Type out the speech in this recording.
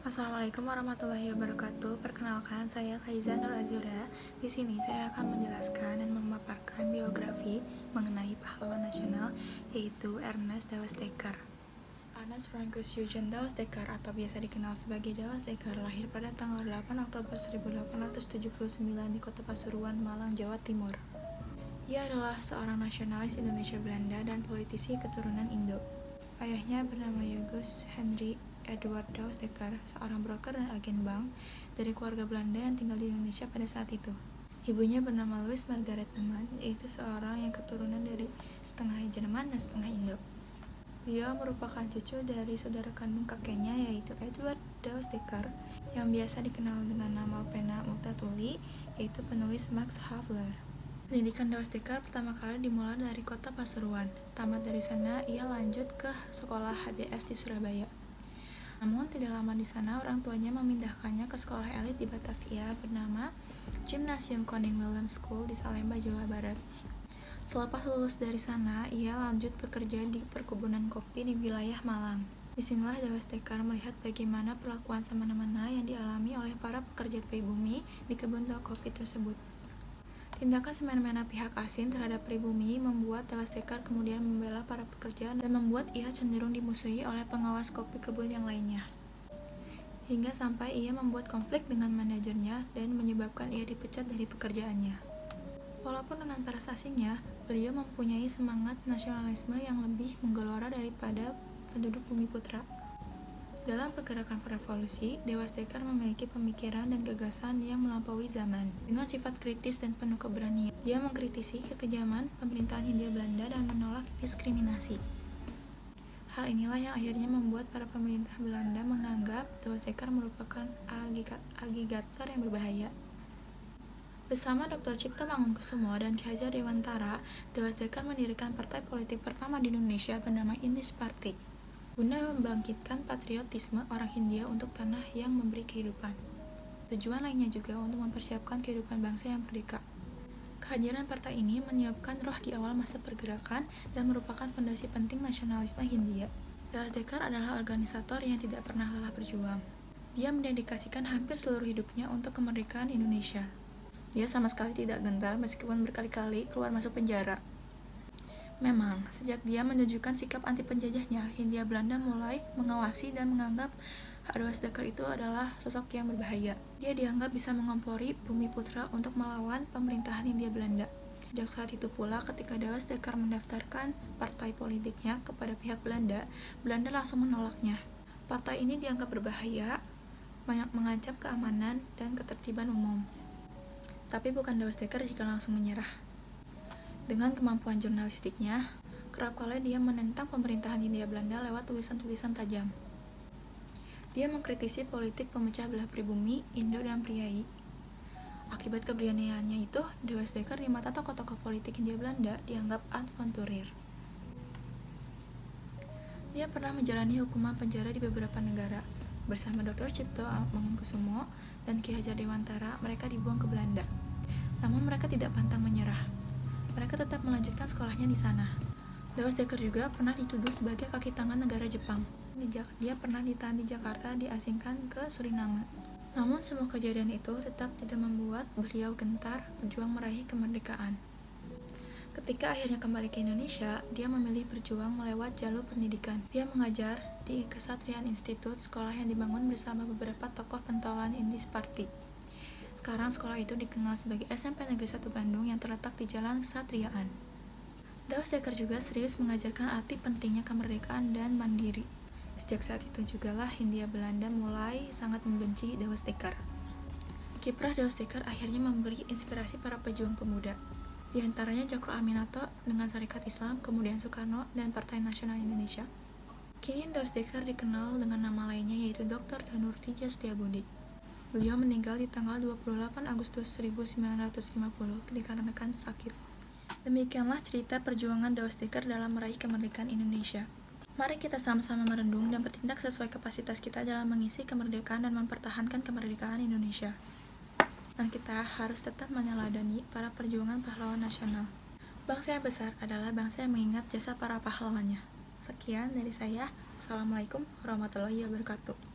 Assalamualaikum warahmatullahi wabarakatuh. Perkenalkan, saya Kaiza Nur Azura. Di sini saya akan menjelaskan dan memaparkan biografi mengenai pahlawan nasional, yaitu Ernest Dawes-Dekker. Ernest Francis Eugen Dawes-Dekker atau biasa dikenal sebagai Dawes-Dekker lahir pada tanggal 8 Oktober 1879 di Kota Pasuruan, Malang, Jawa Timur. Ia adalah seorang nasionalis Indonesia Belanda dan politisi keturunan Indo. Ayahnya bernama Jogus Henry Edward Dawes-Dekker, seorang broker dan agen bank dari keluarga Belanda yang tinggal di Indonesia pada saat itu. Ibunya bernama Louise Margaret Neumann, yaitu seorang yang keturunan dari setengah Jerman dan setengah Indo. Dia merupakan cucu dari saudara kandung kakeknya, yaitu Edward Dawes-Dekker, yang biasa dikenal dengan nama pena Multatuli, yaitu penulis Max Havelaar. Pendidikan Dawes-Dekker pertama kali dimulai dari kota Pasuruan. Tamat dari sana, ia lanjut ke sekolah HDS di Surabaya. Namun, tidak lama di sana, orang tuanya memindahkannya ke sekolah elit di Batavia bernama Gymnasium Koning Wilhelm School di Salemba, Jawa Barat. Selepas lulus dari sana, ia lanjut bekerja di perkebunan kopi di wilayah Malang. Disinilah Dawes-Dekker melihat bagaimana perlakuan semena-mena yang dialami oleh para pekerja pribumi di kebun kopi tersebut. Tindakan semena-mena pihak asing terhadap pribumi membuat Dawes-Dekker kemudian membela para pekerja dan membuat ia cenderung dimusuhi oleh pengawas kopi kebun yang lainnya. Hingga sampai ia membuat konflik dengan manajernya dan menyebabkan ia dipecat dari pekerjaannya. Walaupun dengan paras asingnya, beliau mempunyai semangat nasionalisme yang lebih menggelora daripada penduduk Bumi Putra. Dalam pergerakan revolusi, Dawes-Dekker memiliki pemikiran dan gagasan yang melampaui zaman. Dengan sifat kritis dan penuh keberanian, dia mengkritisi kekejaman pemerintahan Hindia Belanda dan menolak diskriminasi. Hal inilah yang akhirnya membuat para pemerintah Belanda menganggap Dawes-Dekker merupakan agitator yang berbahaya. Bersama Dr. Cipto Mangunkusumo dan Ki Hajar Dewantara, Dawes-Dekker mendirikan partai politik pertama di Indonesia bernama Indis Party, guna membangkitkan patriotisme orang Hindia untuk tanah yang memberi kehidupan. Tujuan lainnya juga untuk mempersiapkan kehidupan bangsa yang merdeka. Kehadiran partai ini menyiapkan roh di awal masa pergerakan dan merupakan fondasi penting nasionalisme Hindia. Dawes-Dekker adalah organisator yang tidak pernah lelah berjuang. Dia mendedikasikan hampir seluruh hidupnya untuk kemerdekaan Indonesia. Dia sama sekali tidak gentar meskipun berkali-kali keluar masuk penjara. Memang, sejak dia menunjukkan sikap anti penjajahnya, Hindia Belanda mulai mengawasi dan menganggap Dawes-Dekker itu adalah sosok yang berbahaya. Dia dianggap bisa mengompori Bumi Putra untuk melawan pemerintahan Hindia Belanda. Sejak saat itu pula, ketika Dawes-Dekker mendaftarkan partai politiknya kepada pihak Belanda, Belanda langsung menolaknya. Partai ini dianggap berbahaya, mengancam keamanan dan ketertiban umum. Tapi bukan Dawes-Dekker jika langsung menyerah. Dengan kemampuan jurnalistiknya, kerap kali dia menentang pemerintahan Hindia Belanda lewat tulisan-tulisan tajam. Dia mengkritisi politik pemecah belah pribumi, Indo, dan Priai. Akibat keberaniannya itu, Dawes-Dekker di mata tokoh-tokoh politik Hindia Belanda dianggap avanturir. Dia pernah menjalani hukuman penjara di beberapa negara. Bersama Dr. Cipto Mangunkusumo dan Ki Hajar Dewantara, mereka dibuang ke Belanda. Namun mereka tidak pantang menyerah. Mereka tetap melanjutkan sekolahnya di sana. Dawes-Dekker juga pernah dituduh sebagai kaki tangan negara Jepang. Dia pernah ditahan di Jakarta, diasingkan ke Suriname. Namun semua kejadian itu tetap tidak membuat beliau gentar berjuang meraih kemerdekaan. Ketika akhirnya kembali ke Indonesia, dia memilih berjuang melewat jalur pendidikan. Dia mengajar di Kesatrian Institute, sekolah yang dibangun bersama beberapa tokoh pentolan Indis Party. Sekarang sekolah itu dikenal sebagai SMP Negeri 1 Bandung yang terletak di Jalan Kesatriaan. Dawes-Dekker juga serius mengajarkan arti pentingnya kemerdekaan dan mandiri. Sejak saat itu jugalah Hindia Belanda mulai sangat membenci Dawes-Dekker. Kiprah Dawes-Dekker akhirnya memberi inspirasi para pejuang pemuda. Di antaranya Djoko Aminoto dengan Sarekat Islam, kemudian Soekarno dan Partai Nasional Indonesia. Kini Dawes-Dekker dikenal dengan nama lainnya yaitu Dr. Danurtija Setiabudi. Beliau meninggal di tanggal 28 Agustus 1950 dikarenakan sakit. Demikianlah cerita perjuangan Dawes-Dekker dalam meraih kemerdekaan Indonesia. Mari kita sama-sama merenung dan bertindak sesuai kapasitas kita dalam mengisi kemerdekaan dan mempertahankan kemerdekaan Indonesia. Dan kita harus tetap meneladani para perjuangan pahlawan nasional. Bangsa yang besar adalah bangsa yang mengingat jasa para pahlawannya. Sekian dari saya. Wassalamualaikum warahmatullahi wabarakatuh.